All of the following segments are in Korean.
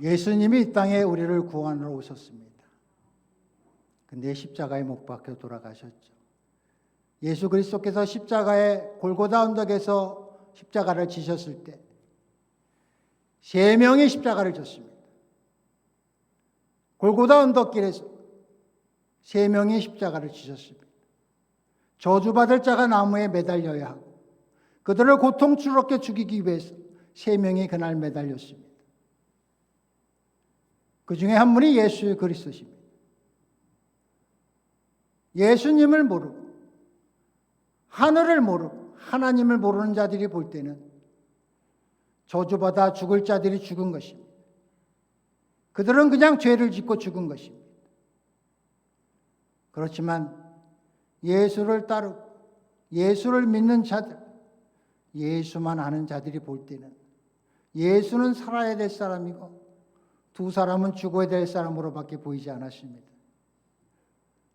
예수님이 이 땅에 우리를 구원하러 오셨습니다. 근데 십자가에 못 박혀 돌아가셨죠. 예수 그리스도께서 십자가의 골고다 언덕에서 십자가를 지셨을 때 세 명의 십자가를 졌습니다. 골고다 언덕길에서 세 명의 십자가를 지셨습니다. 저주받을 자가 나무에 매달려야 하고 그들을 고통스럽게 죽이기 위해서 세 명이 그날 매달렸습니다. 그 중에 한 분이 예수 그리스도십니다. 예수님을 모르고 하늘을 모르고 하나님을 모르는 자들이 볼 때는 저주받아 죽을 자들이 죽은 것입니다. 그들은 그냥 죄를 짓고 죽은 것입니다. 그렇지만 예수를 따르고 예수를 믿는 자들, 예수만 아는 자들이 볼 때는 예수는 살아야 될 사람이고 두 사람은 죽어야 될 사람으로밖에 보이지 않았습니다.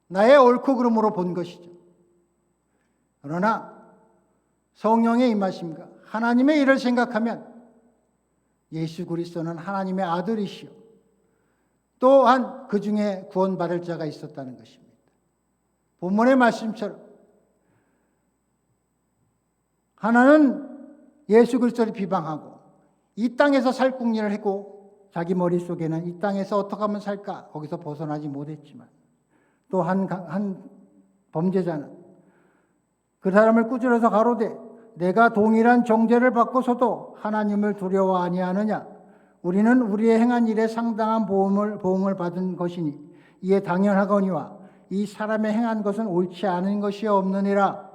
나의 옳고 그름으로 본 것이죠. 그러나 성령의 임하심과 하나님의 일을 생각하면 예수 그리스도는 하나님의 아들이시오. 또한 그 중에 구원받을 자가 있었다는 것입니다. 본문의 말씀처럼 하나는 예수 그리스도를 비방하고 이 땅에서 살 궁리를 했고 자기 머릿속에는 이 땅에서 어떻게 하면 살까 거기서 벗어나지 못했지만 또 한 범죄자는 그 사람을 꾸짖어서 가로되 내가 동일한 정죄를 받고서도 하나님을 두려워 아니하느냐 우리는 우리의 행한 일에 상당한 보응을 받은 것이니 이에 당연하거니와 이 사람의 행한 것은 옳지 않은 것이 없느니라.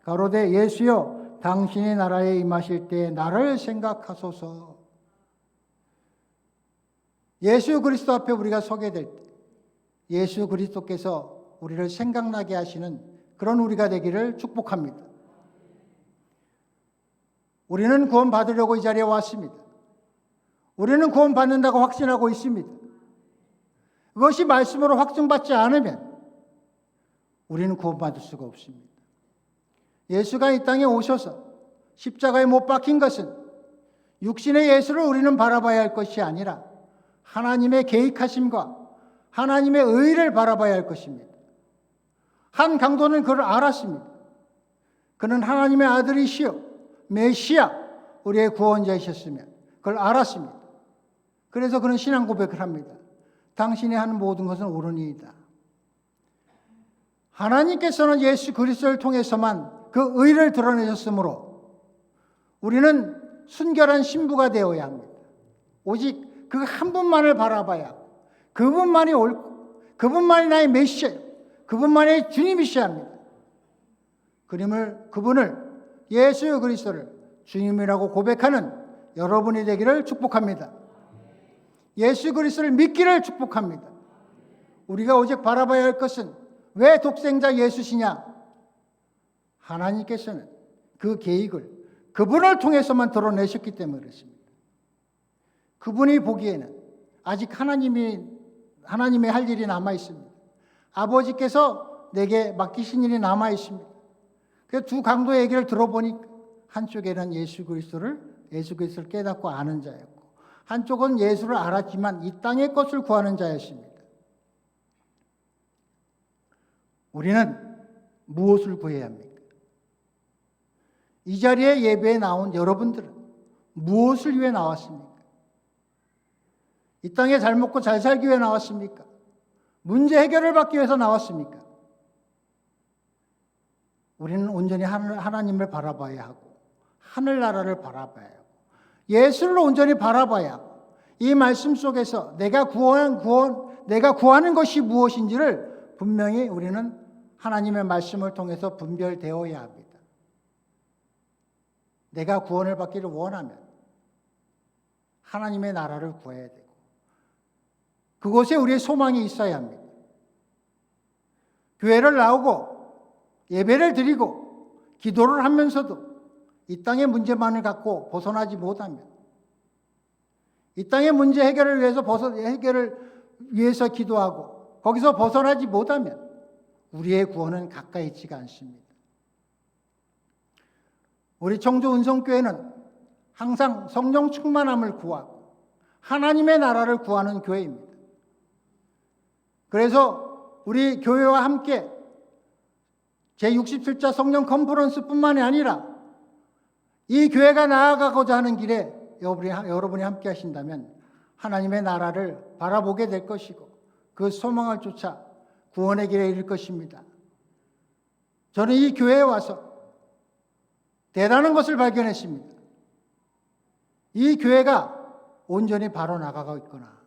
가로되 예수여 당신의 나라에 임하실 때 나를 생각하소서. 예수 그리스도 앞에 우리가 서게 될 때 예수 그리스도께서 우리를 생각나게 하시는 그런 우리가 되기를 축복합니다. 우리는 구원 받으려고 이 자리에 왔습니다. 우리는 구원 받는다고 확신하고 있습니다. 그것이 말씀으로 확증받지 않으면 우리는 구원 받을 수가 없습니다. 예수가 이 땅에 오셔서 십자가에 못 박힌 것은 육신의 예수를 우리는 바라봐야 할 것이 아니라 하나님의 계획하심과 하나님의 의를 바라봐야 할 것입니다. 한 강도는 그를 알았습니다. 그는 하나님의 아들이시요 메시아 우리의 구원자이셨으며 그걸 알았습니다. 그래서 그는 신앙 고백을 합니다. 당신이 하는 모든 것은 옳으니이다. 하나님께서는 예수 그리스도를 통해서만 그 의를 드러내셨으므로 우리는 순결한 신부가 되어야 합니다. 오직 그 한 분만을 바라봐야 하고 그분만이 옳고 그분만이 나의 메시아 그분만이 주님이셔야 합니다. 그분을 예수 그리스도를 주님이라고 고백하는 여러분이 되기를 축복합니다. 예수 그리스도를 믿기를 축복합니다. 우리가 오직 바라봐야 할 것은 왜 독생자 예수시냐? 하나님께서는 그 계획을 그분을 통해서만 드러내셨기 때문에 그렇습니다. 그분이 보기에는 아직 하나님의 할 일이 남아 있습니다. 아버지께서 내게 맡기신 일이 남아 있습니다. 그 두 강도의 얘기를 들어보니까 한쪽에는 예수 그리스도를 깨닫고 아는 자였고 한쪽은 예수를 알았지만 이 땅의 것을 구하는 자였습니다. 우리는 무엇을 구해야 합니까? 이 자리에 예배에 나온 여러분들은 무엇을 위해 나왔습니까? 이 땅에 잘 먹고 잘 살기 위해 나왔습니까? 문제 해결을 받기 위해서 나왔습니까? 우리는 온전히 하나님을 바라봐야 하고 하늘나라를 바라봐야 하고 예수를 온전히 바라봐야 하고 이 말씀 속에서 내가 구하는 것이 무엇인지를 분명히 우리는 하나님의 말씀을 통해서 분별되어야 합니다. 내가 구원을 받기를 원하면 하나님의 나라를 구해야 되고 그곳에 우리의 소망이 있어야 합니다. 교회를 나오고 예배를 드리고 기도를 하면서도 이 땅의 문제만을 갖고 벗어나지 못하면 이 땅의 문제 해결을 위해서 기도하고 거기서 벗어나지 못하면 우리의 구원은 가까이 있지가 않습니다. 우리 청주 은성교회는 항상 성령 충만함을 구하고 하나님의 나라를 구하는 교회입니다. 그래서 우리 교회와 함께 제67차 성령 컨퍼런스뿐만이 아니라 이 교회가 나아가고자 하는 길에 여러분이 함께 하신다면 하나님의 나라를 바라보게 될 것이고 그 소망을 쫓아 구원의 길에 이를 것입니다. 저는 이 교회에 와서 대단한 것을 발견했습니다. 이 교회가 온전히 바로 나가고 있구나.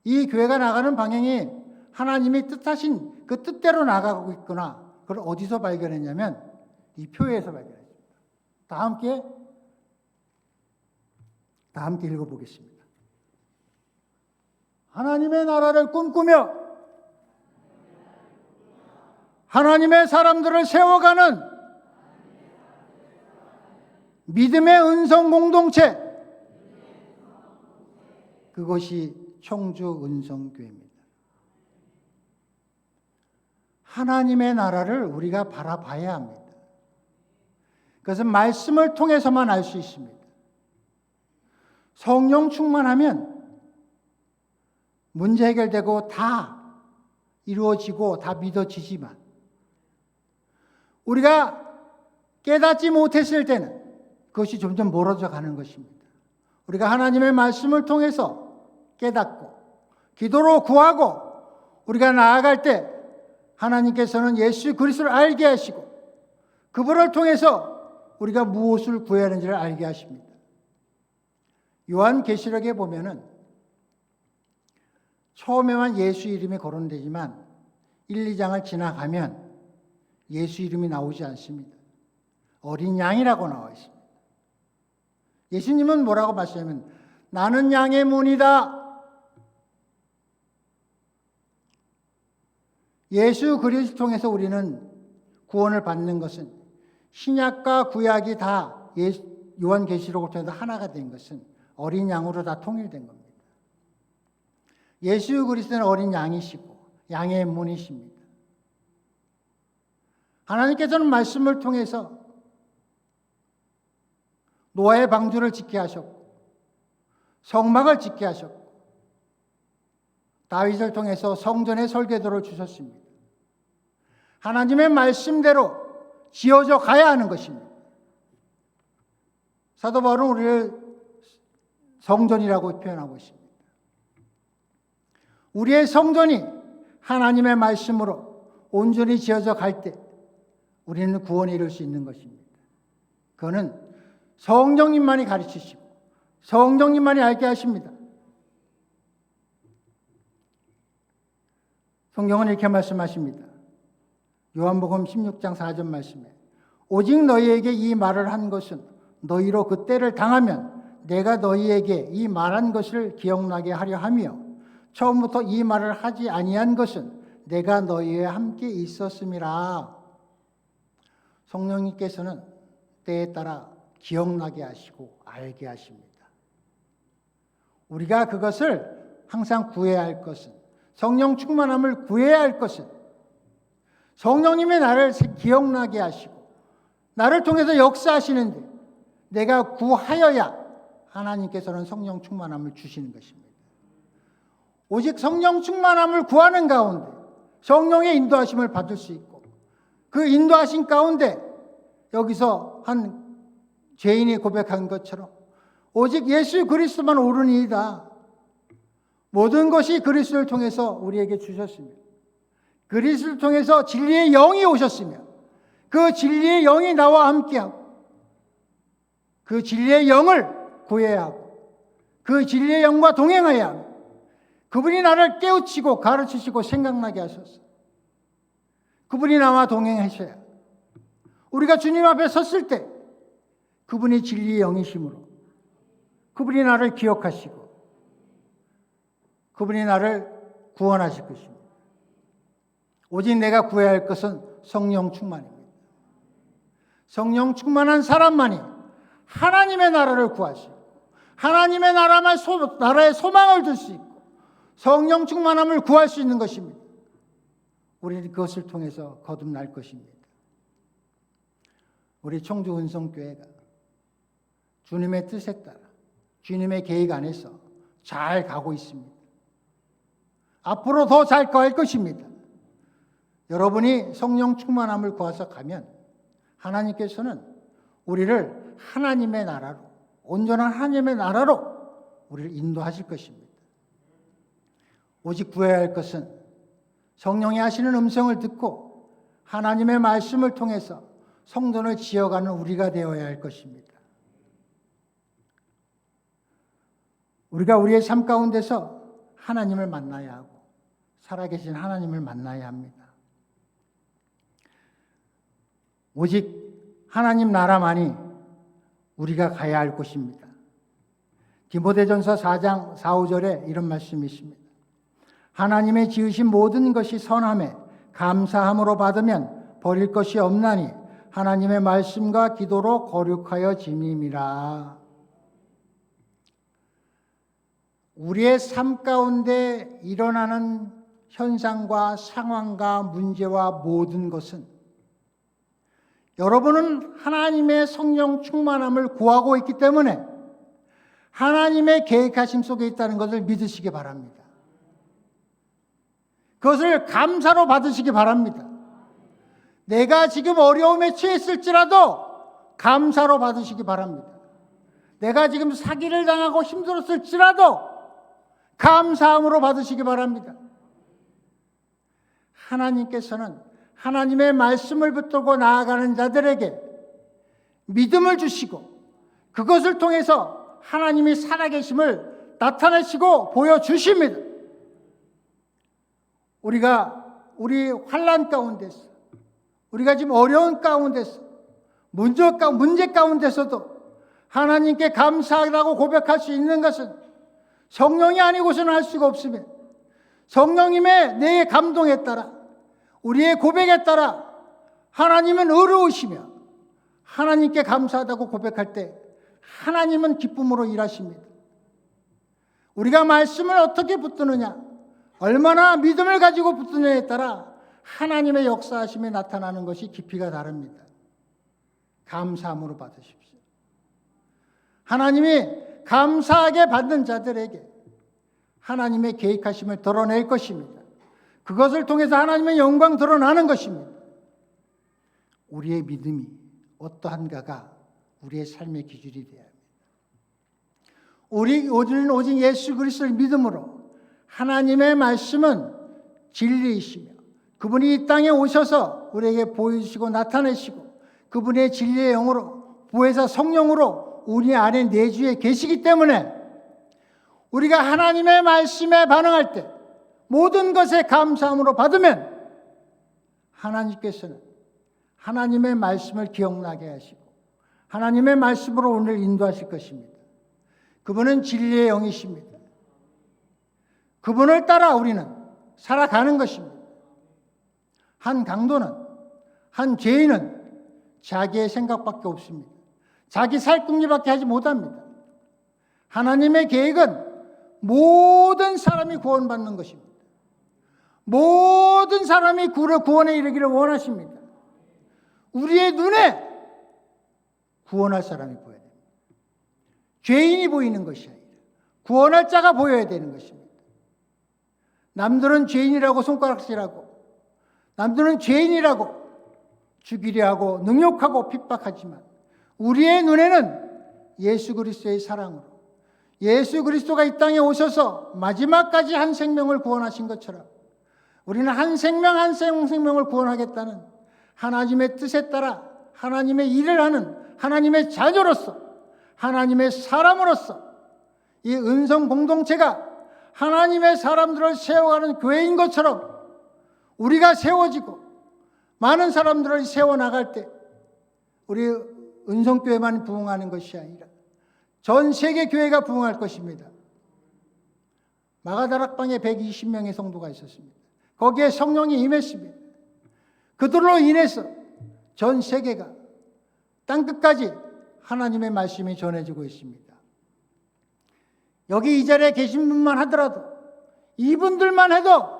이 교회가 나가는 방향이 하나님이 뜻하신 그 뜻대로 나가고 있구나. 그걸 어디서 발견했냐면 이 표에서 발견했습니다. 다 함께 읽어보겠습니다. 하나님의 나라를 꿈꾸며 하나님의 사람들을 세워가는 믿음의 은성 공동체, 그것이 청주 은성교회입니다. 하나님의 나라를 우리가 바라봐야 합니다. 그것은 말씀을 통해서만 알 수 있습니다. 성령 충만하면 문제 해결되고 다 이루어지고 다 믿어지지만 우리가 깨닫지 못했을 때는 그것이 점점 멀어져 가는 것입니다. 우리가 하나님의 말씀을 통해서 깨닫고 기도로 구하고 우리가 나아갈 때 하나님께서는 예수 그리스도를 알게 하시고 그분을 통해서 우리가 무엇을 구해야 하는지를 알게 하십니다. 요한계시록에 보면은 처음에만 예수 이름이 거론되지만 1, 2장을 지나가면 예수 이름이 나오지 않습니다. 어린 양이라고 나와 있습니다. 예수님은 뭐라고 말씀하냐면 나는 양의 문이다. 예수 그리스도를 통해서 우리는 구원을 받는 것은 신약과 구약이 다 요한계시록을 통해서 하나가 된 것은 어린 양으로 다 통일된 겁니다. 예수 그리스도는 어린 양이시고 양의 문이십니다. 하나님께서는 말씀을 통해서 노아의 방주를 짓게 하셨고 성막을 짓게 하셨고 다윗을 통해서 성전의 설계도를 주셨습니다. 하나님의 말씀대로 지어져 가야 하는 것입니다. 사도 바울은 우리를 성전이라고 표현하고 있습니다. 우리의 성전이 하나님의 말씀으로 온전히 지어져 갈 때 우리는 구원에 이룰 수 있는 것입니다. 그거는 성령님만이 가르치시고 성령님만이 알게 하십니다. 성경은 이렇게 말씀하십니다. 요한복음 16장 4절 말씀에 오직 너희에게 이 말을 한 것은 너희로 그 때를 당하면 내가 너희에게 이 말한 것을 기억나게 하려 하며 처음부터 이 말을 하지 아니한 것은 내가 너희와 함께 있었음이라. 성령님께서는 때에 따라 기억나게 하시고 알게 하십니다. 우리가 그것을 항상 구해야 할 것은 성령 충만함을 구해야 할 것은 성령님의 나를 기억나게 하시고 나를 통해서 역사하시는데 내가 구하여야 하나님께서는 성령 충만함을 주시는 것입니다. 오직 성령 충만함을 구하는 가운데 성령의 인도하심을 받을 수 있고 그 인도하심 가운데 여기서 한 죄인이 고백한 것처럼 오직 예수 그리스도만 옳으니이다. 모든 것이 그리스도를 통해서 우리에게 주셨으며 그리스도를 통해서 진리의 영이 오셨으며 그 진리의 영이 나와 함께하고 그 진리의 영을 구해야 하고 그 진리의 영과 동행해야 하고 그분이 나를 깨우치고 가르치시고 생각나게 하소서. 그분이 나와 동행하셔야 우리가 주님 앞에 섰을 때 그분이 진리의 영이심으로 그분이 나를 기억하시고 그분이 나를 구원하실 것입니다. 오직 내가 구해야 할 것은 성령 충만입니다. 성령 충만한 사람만이 하나님의 나라를 구하시고 하나님의 나라의 소망을 둘 수 있고 성령 충만함을 구할 수 있는 것입니다. 우리는 그것을 통해서 거듭날 것입니다. 우리 청주 은성교회가 주님의 뜻에 따라 주님의 계획 안에서 잘 가고 있습니다. 앞으로 더 잘 갈 것입니다. 여러분이 성령 충만함을 구하서 가면 하나님께서는 우리를 하나님의 나라로, 온전한 하나님의 나라로 우리를 인도하실 것입니다. 오직 구해야 할 것은 성령이 하시는 음성을 듣고 하나님의 말씀을 통해서 성전을 지어가는 우리가 되어야 할 것입니다. 우리가 우리의 삶 가운데서 하나님을 만나야 하고 살아계신 하나님을 만나야 합니다. 오직 하나님 나라만이 우리가 가야 할 곳입니다. 디모데전서 4장 4, 5절에 이런 말씀이 있습니다. 하나님의 지으신 모든 것이 선함에 감사함으로 받으면 버릴 것이 없나니 하나님의 말씀과 기도로 거룩하여 짐임이라. 우리의 삶 가운데 일어나는 현상과 상황과 문제와 모든 것은 여러분은 하나님의 성령 충만함을 구하고 있기 때문에 하나님의 계획하심 속에 있다는 것을 믿으시기 바랍니다. 그것을 감사로 받으시기 바랍니다. 내가 지금 어려움에 처했을지라도 감사로 받으시기 바랍니다. 내가 지금 사기를 당하고 힘들었을지라도 감사함으로 받으시기 바랍니다. 하나님께서는 하나님의 말씀을 붙들고 나아가는 자들에게 믿음을 주시고 그것을 통해서 하나님이 살아계심을 나타내시고 보여주십니다. 우리 환난 가운데서, 우리가 지금 어려운 가운데서, 문제 가운데서도 하나님께 감사하다고 고백할 수 있는 것은 성령이 아니고서는 할 수가 없으며 성령님의 내 감동에 따라 우리의 고백에 따라 하나님은 의로우시며 하나님께 감사하다고 고백할 때 하나님은 기쁨으로 일하십니다. 우리가 말씀을 어떻게 붙드느냐, 얼마나 믿음을 가지고 붙드느냐에 따라 하나님의 역사하심이 나타나는 것이 깊이가 다릅니다. 감사함으로 받으십시오. 하나님이 감사하게 받는 자들에게 하나님의 계획하심을 드러낼 것입니다. 그것을 통해서 하나님의 영광 드러나는 것입니다. 우리의 믿음이 어떠한가가 우리의 삶의 기준이 되어야 합니다. 우리는 오직 예수 그리스도를 믿음으로 하나님의 말씀은 진리이시며 그분이 이 땅에 오셔서 우리에게 보여주시고 나타내시고 그분의 진리의 영으로 보혜사 성령으로 우리 안에 내주에 계시기 때문에 우리가 하나님의 말씀에 반응할 때 모든 것에 감사함으로 받으면 하나님께서는 하나님의 말씀을 기억나게 하시고 하나님의 말씀으로 오늘 인도하실 것입니다. 그분은 진리의 영이십니다. 그분을 따라 우리는 살아가는 것입니다. 한 강도는, 한 죄인은 자기의 생각밖에 없습니다. 자기 살궁리밖에 하지 못합니다. 하나님의 계획은 모든 사람이 구원받는 것입니다. 모든 사람이 구원에 이르기를 원하십니다. 우리의 눈에 구원할 사람이 보여야 됩니다. 죄인이 보이는 것이 아니라 구원할 자가 보여야 되는 것입니다. 남들은 죄인이라고 손가락질하고 남들은 죄인이라고 죽이려 하고 능욕하고 핍박하지만 우리의 눈에는 예수 그리스도의 사랑으로 예수 그리스도가 이 땅에 오셔서 마지막까지 한 생명을 구원하신 것처럼 우리는 한 생명 한 생명을 구원하겠다는 하나님의 뜻에 따라 하나님의 일을 하는 하나님의 자녀로서 하나님의 사람으로서 이 은성 공동체가 하나님의 사람들을 세워가는 교회인 것처럼 우리가 세워지고 많은 사람들을 세워나갈 때 우리 은성교회만 부흥하는 것이 아니라 전 세계 교회가 부흥할 것입니다. 마가다락방에 120명의 성도가 있었습니다. 거기에 성령이 임했습니다. 그들로 인해서 전 세계가 땅끝까지 하나님의 말씀이 전해지고 있습니다. 여기 이 자리에 계신 분만 하더라도 이분들만 해도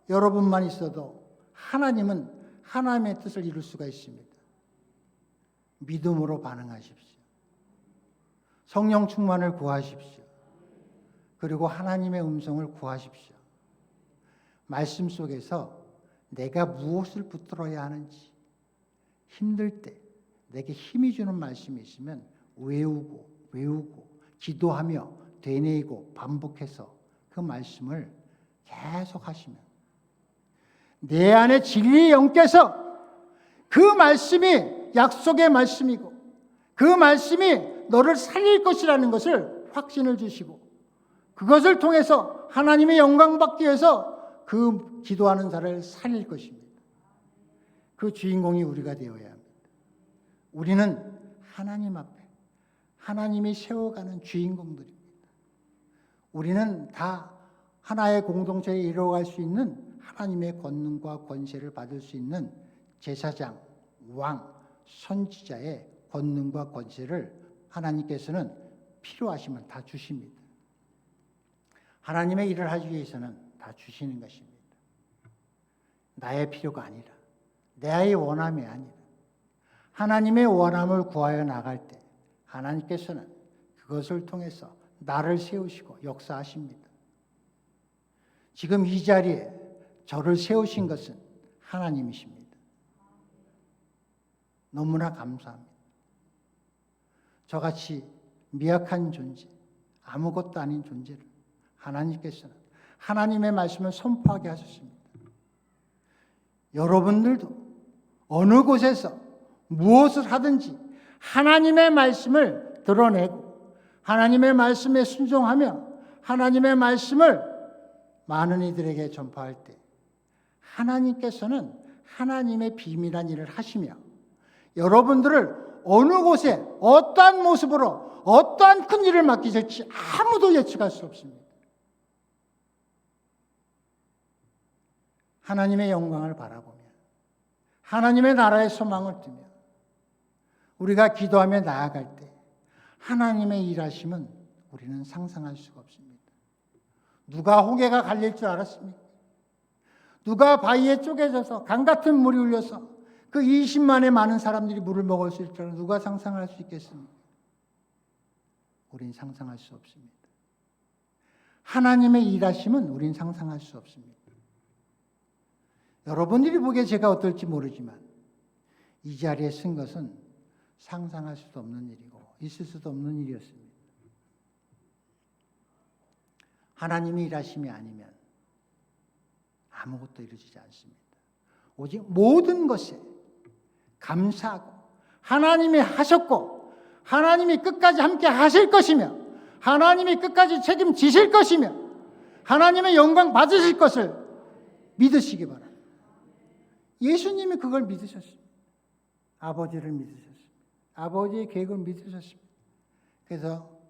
여러분만 있어도 하나님은 하나님의 뜻을 이룰 수가 있습니다. 믿음으로 반응하십시오. 성령 충만을 구하십시오. 그리고 하나님의 음성을 구하십시오. 말씀 속에서 내가 무엇을 붙들어야 하는지, 힘들 때 내게 힘이 주는 말씀이 있으면 외우고 기도하며 되뇌이고 반복해서 그 말씀을 계속 하시면 내 안에 진리의 영께서 그 말씀이 약속의 말씀이고 그 말씀이 너를 살릴 것이라는 것을 확신을 주시고 그것을 통해서 하나님의 영광 받기 위해서 그 기도하는 자를 살릴 것입니다. 그 주인공이 우리가 되어야 합니다. 우리는 하나님 앞에 하나님이 세워가는 주인공들입니다. 우리는 다 하나의 공동체에 이루어갈 수 있는 하나님의 권능과 권세를 받을 수 있는 제사장, 왕, 선지자의 권능과 권세를 하나님께서는 필요하시면 다 주십니다. 하나님의 일을 하기 위해서는 다 주시는 것입니다. 나의 필요가 아니라 나의 원함이 아니라 하나님의 원함을 구하여 나갈 때 하나님께서는 그것을 통해서 나를 세우시고 역사하십니다. 지금 이 자리에 저를 세우신 것은 하나님이십니다. 너무나 감사합니다. 저같이 미약한 존재, 아무것도 아닌 존재를 하나님께서는 하나님의 말씀을 선포하게 하셨습니다. 여러분들도 어느 곳에서 무엇을 하든지 하나님의 말씀을 드러내고 하나님의 말씀에 순종하며 하나님의 말씀을 많은 이들에게 전파할 때 하나님께서는 하나님의 비밀한 일을 하시며 여러분들을 어느 곳에 어떠한 모습으로 어떠한 큰 일을 맡기실지 아무도 예측할 수 없습니다. 하나님의 영광을 바라보며 하나님의 나라의 소망을 두며 우리가 기도하며 나아갈 때 하나님의 일하심은 우리는 상상할 수가 없습니다. 누가 홍해가 갈릴 줄 알았습니까? 누가 바위에 쪼개져서 강 같은 물이 흘려서 그 20만의 많은 사람들이 물을 먹을 수 있을 줄 누가 상상할 수 있겠습니까? 우린 상상할 수 없습니다. 하나님의 일하심은 우린 상상할 수 없습니다. 여러분들이 보기에 제가 어떨지 모르지만 이 자리에 쓴 것은 상상할 수도 없는 일이고 있을 수도 없는 일이었습니다. 하나님의 일하심이 아니면 아무것도 이루어지지 않습니다. 오직 모든 것에 감사하고 하나님이 하셨고 하나님이 끝까지 함께 하실 것이며 하나님이 끝까지 책임지실 것이며 하나님의 영광 받으실 것을 믿으시기 바랍니다. 예수님이 그걸 믿으셨습니다. 아버지를 믿으셨습니다. 아버지의 계획을 믿으셨습니다. 그래서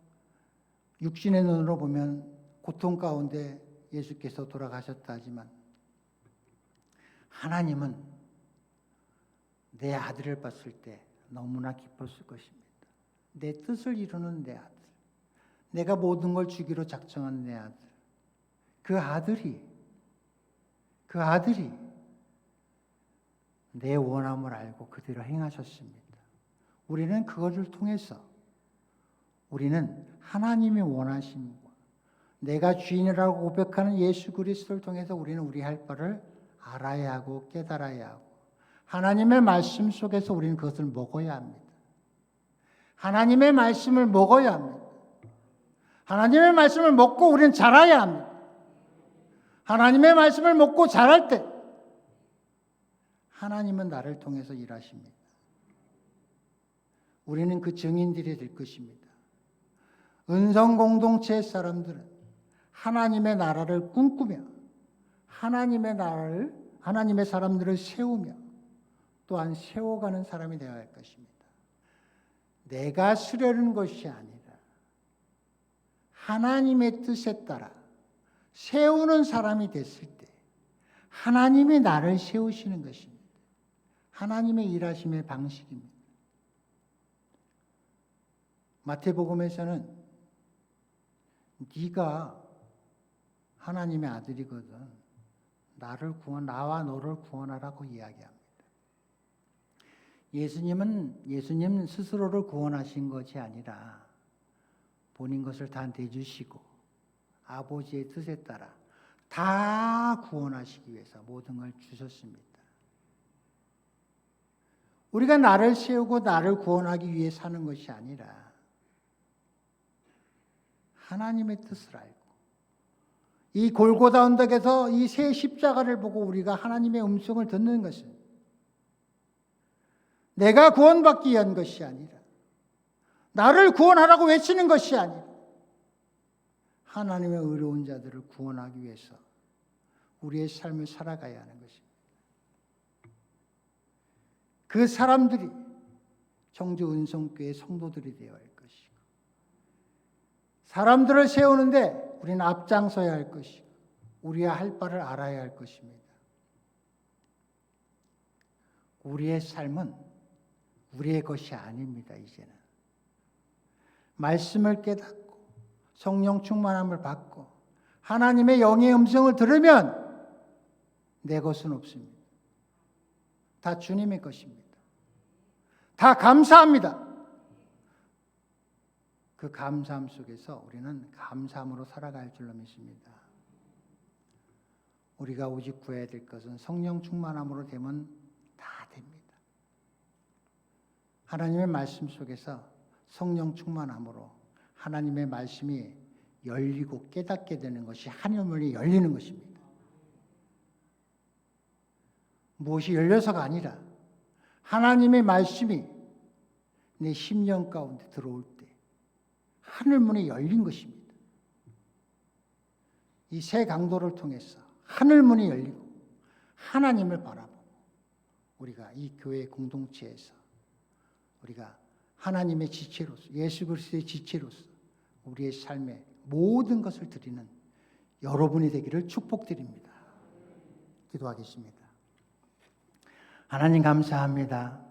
육신의 눈으로 보면 고통 가운데 예수께서 돌아가셨다 하지만 하나님은 내 아들을 봤을 때 너무나 기뻤을 것입니다. 내 뜻을 이루는 내 아들, 내가 모든 걸 주기로 작정한 내 아들, 그 아들이 내 원함을 알고 그대로 행하셨습니다. 우리는 그것을 통해서 우리는 하나님이 원하심과 내가 주인이라고 고백하는 예수 그리스도를 통해서 우리는 우리 할 바를 알아야 하고 깨달아야 하고 하나님의 말씀 속에서 우리는 그것을 먹어야 합니다. 하나님의 말씀을 먹어야 합니다. 하나님의 말씀을 먹고 우리는 자라야 합니다. 하나님의 말씀을 먹고 자랄 때 하나님은 나를 통해서 일하십니다. 우리는 그 증인들이 될 것입니다. 은성 공동체의 사람들은 하나님의 나라를 꿈꾸며 하나님의 사람들을 세우며 또한 세워가는 사람이 되어야 할 것입니다. 내가 쓰려는 것이 아니라 하나님의 뜻에 따라 세우는 사람이 됐을 때 하나님이 나를 세우시는 것입니다. 하나님의 일하심의 방식입니다. 마태복음에서는 네가 하나님의 아들이거든 나와 너를 구원하라고 이야기합니다. 예수님은 스스로를 구원하신 것이 아니라 본인 것을 다 내주시고 아버지의 뜻에 따라 다 구원하시기 위해서 모든 걸 주셨습니다. 우리가 나를 세우고 나를 구원하기 위해 사는 것이 아니라 하나님의 뜻을 알고 이 골고다 언덕에서 이 새 십자가를 보고 우리가 하나님의 음성을 듣는 것은 내가 구원받기 위한 것이 아니라 나를 구원하라고 외치는 것이 아니라 하나님의 의로운 자들을 구원하기 위해서 우리의 삶을 살아가야 하는 것입니다. 그 사람들이 청주 은성교회 성도들이 되어야 할 것이고 사람들을 세우는데 우리는 앞장서야 할 것이고 우리의 할 바를 알아야 할 것입니다. 우리의 삶은 우리의 것이 아닙니다. 이제는 말씀을 깨닫고 성령 충만함을 받고 하나님의 영의 음성을 들으면 내 것은 없습니다. 다 주님의 것입니다. 다 감사합니다. 그 감사함 속에서 우리는 감사함으로 살아갈 줄로 믿습니다. 우리가 오직 구해야 될 것은 성령 충만함으로 되면 다 됩니다. 하나님의 말씀 속에서 성령 충만함으로 하나님의 말씀이 열리고 깨닫게 되는 것이 하늘문이 열리는 것입니다. 무엇이 열려서가 아니라 하나님의 말씀이 내 심령 가운데 들어올 때 하늘문이 열린 것입니다. 이 새 강도를 통해서 하늘문이 열리고 하나님을 바라보고 우리가 이 교회 공동체에서 우리가 하나님의 지체로서 예수 그리스도의 지체로서 우리의 삶에 모든 것을 드리는 여러분이 되기를 축복드립니다. 기도하겠습니다. 하나님 감사합니다.